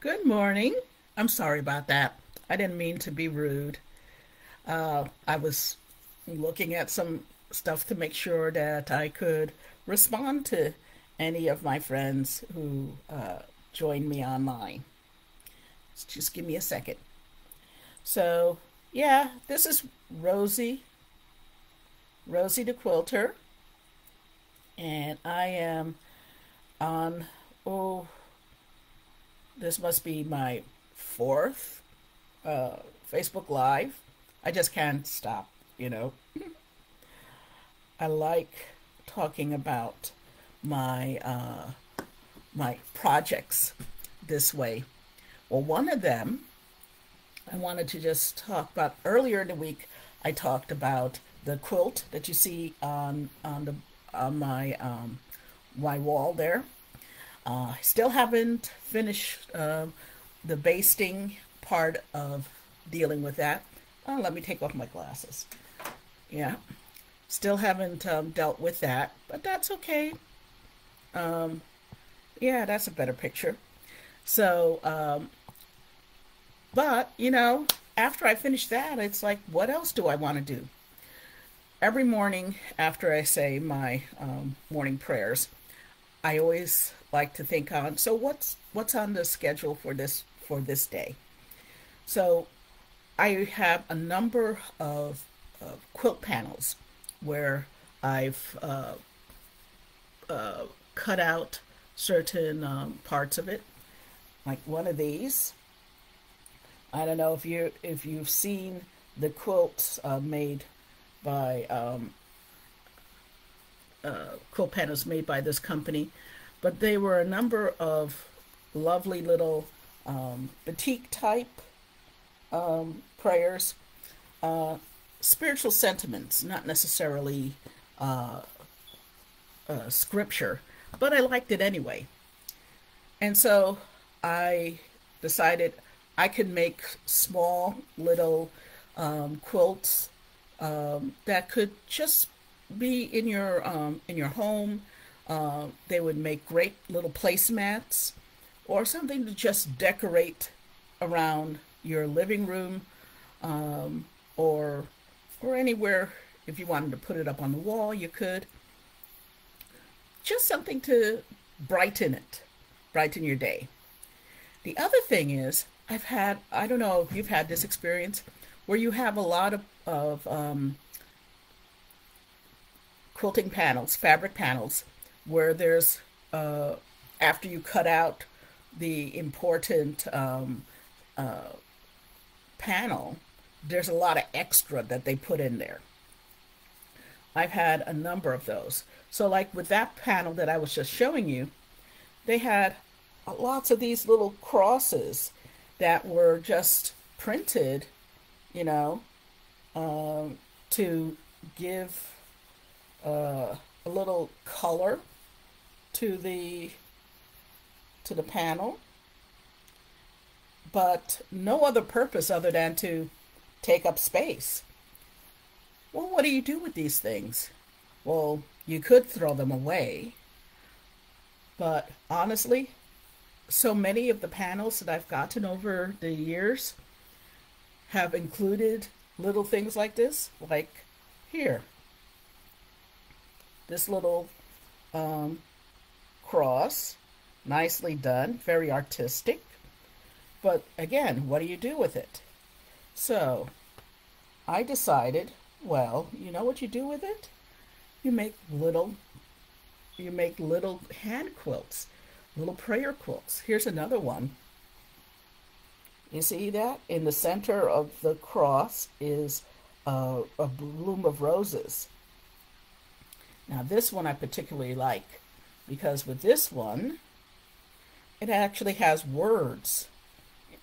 Good morning. I'm sorry about that. I didn't mean to be rude. I was looking at some stuff to make sure that I could respond to any of my friends who joined me online. Just give me a second. So, yeah, this is Rosie, Rosie the Quilter, and I am on, oh, this must be my fourth uh, Facebook Live. I just can't stop, you know. I like talking about my my projects this way. Well, one of them I wanted to just talk about earlier in the week. I talked about the quilt that you see on my wall there. I still haven't finished the basting part of dealing with that. Oh, let me take off my glasses. Yeah, still haven't dealt with that, but that's okay. Um, yeah, that's a better picture. So, but after I finish that, it's like, what else do I want to do? Every morning after I say my morning prayers, I always like to think on, so what's on the schedule for this day. So I have a number of quilt panels where I've cut out certain parts of it, like one of these. I don't know if you've seen the quilts made by quilt panels made by this company, but they were a number of lovely little batik type prayers, uh, spiritual sentiments, not necessarily uh, scripture, but I liked it anyway. And so I decided I could make small little quilts that could just be in your home. They would make great little placemats or something to just decorate around your living room, or anywhere. If you wanted to put it up on the wall, you could. Just something to brighten it, brighten your day. The other thing is, I don't know if you've had this experience, where you have a lot of quilting panels, fabric panels, where there's, after you cut out the important panel, there's a lot of extra that they put in there. I've had a number of those. So, like with that panel that I was just showing you, they had lots of these little crosses that were just printed, you know, to give a little color to the panel, but no other purpose other than to take up space. Well, what do you do with these things? Well, you could throw them away, but honestly, so many of the panels that I've gotten over the years have included little things like this, like here, this little um, cross, nicely done, very artistic. But again, what do you do with it? So I decided, well, you know what you do with it? You make little you make little hand quilts, little prayer quilts. Here's another one. You see that? In the center of the cross is a bloom of roses. Now this one I particularly like because with this one, it actually has words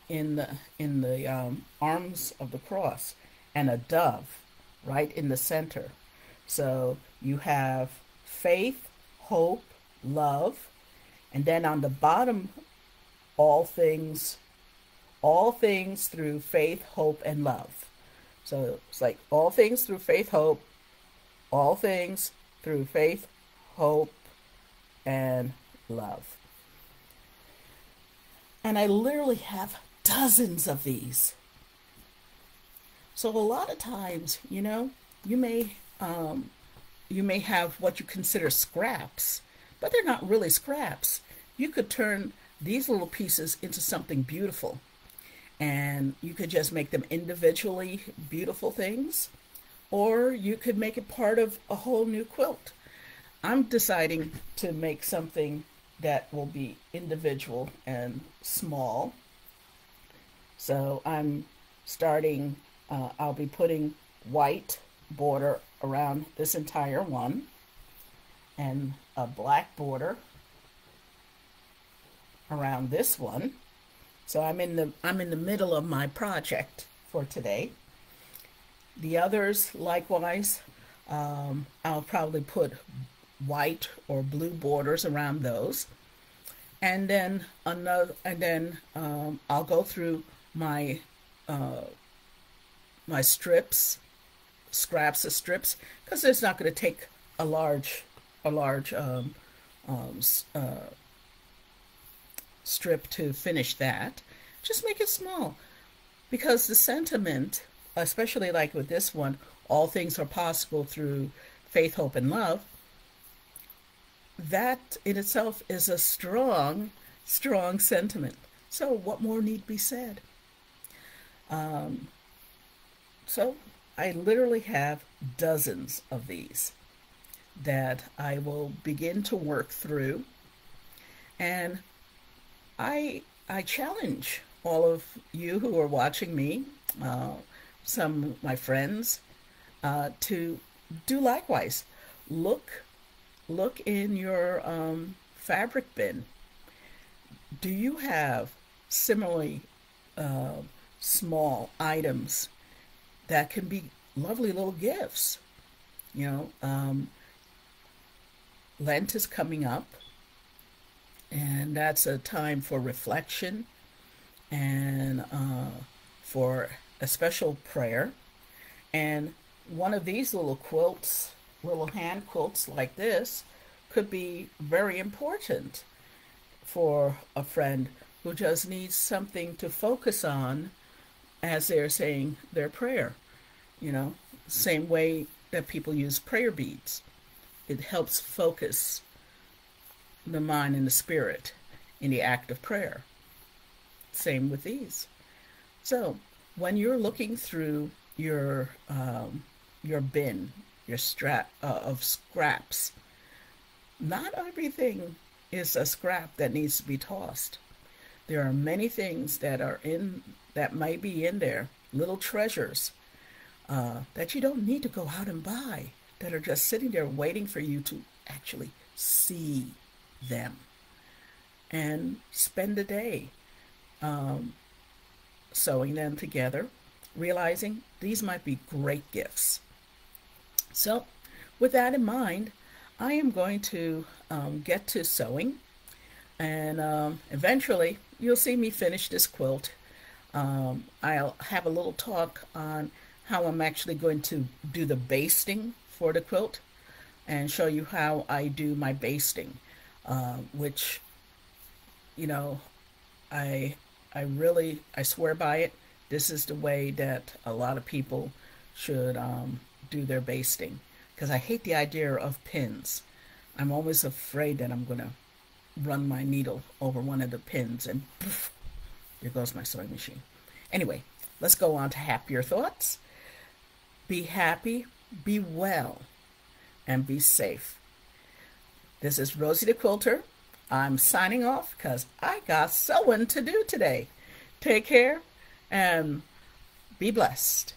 in the arms of the cross and a dove right in the center. So you have faith, hope, love, and then on the bottom, all things, all things through faith, hope, and love. So it's like all things through faith, hope, all things through faith, hope, and love. And I literally have dozens of these. So a lot of times, you may you may have what you consider scraps, but they're not really scraps. You could turn these little pieces into something beautiful, and you could just make them individually beautiful things, or you could make it part of a whole new quilt. I'm deciding to make something that will be individual and small. So I'm starting, I'll be putting white border around this entire one and a black border around this one. So I'm in the middle of my project for today. The others, likewise, I'll probably put white or blue borders around those, and then I'll go through my uh, my strips, scraps of strips, because it's not going to take a large um, strip to finish that. Just make it small, because the sentiment, especially like with this one, all things are possible through faith, hope, and love. That in itself is a strong, strong sentiment. So, what more need be said? Um, so, I literally have dozens of these that I will begin to work through, and I challenge all of you who are watching me, uh, some of my friends, to do likewise. Look look in your fabric bin. Do you have similarly uh, small items that can be lovely little gifts? You know, Lent is coming up, and that's a time for reflection and for a special prayer. And one of these little quilts, little hand quilts like this, could be very important for a friend who just needs something to focus on as they're saying their prayer. You know, same way that people use prayer beads. It helps focus the mind and the spirit in the act of prayer. Same with these. So when you're looking through your bin, your strap of scraps, not everything is a scrap that needs to be tossed. There are many things that might be in there, little treasures that you don't need to go out and buy, that are just sitting there waiting for you to actually see them and spend a day um, sewing them together, realizing these might be great gifts. So, with that in mind, I am going to get to sewing, and eventually you'll see me finish this quilt. I'll have a little talk on how I'm actually going to do the basting for the quilt and show you how I do my basting, which, you know, I I swear by it. This is the way that a lot of people should do their basting, because I hate the idea of pins. I'm always afraid that I'm going to run my needle over one of the pins and poof, there goes my sewing machine. Anyway, let's go on to happier thoughts. Be happy, be well, and be safe. This is Rosie the Quilter. I'm signing off because I got sewing to do today. Take care and be blessed.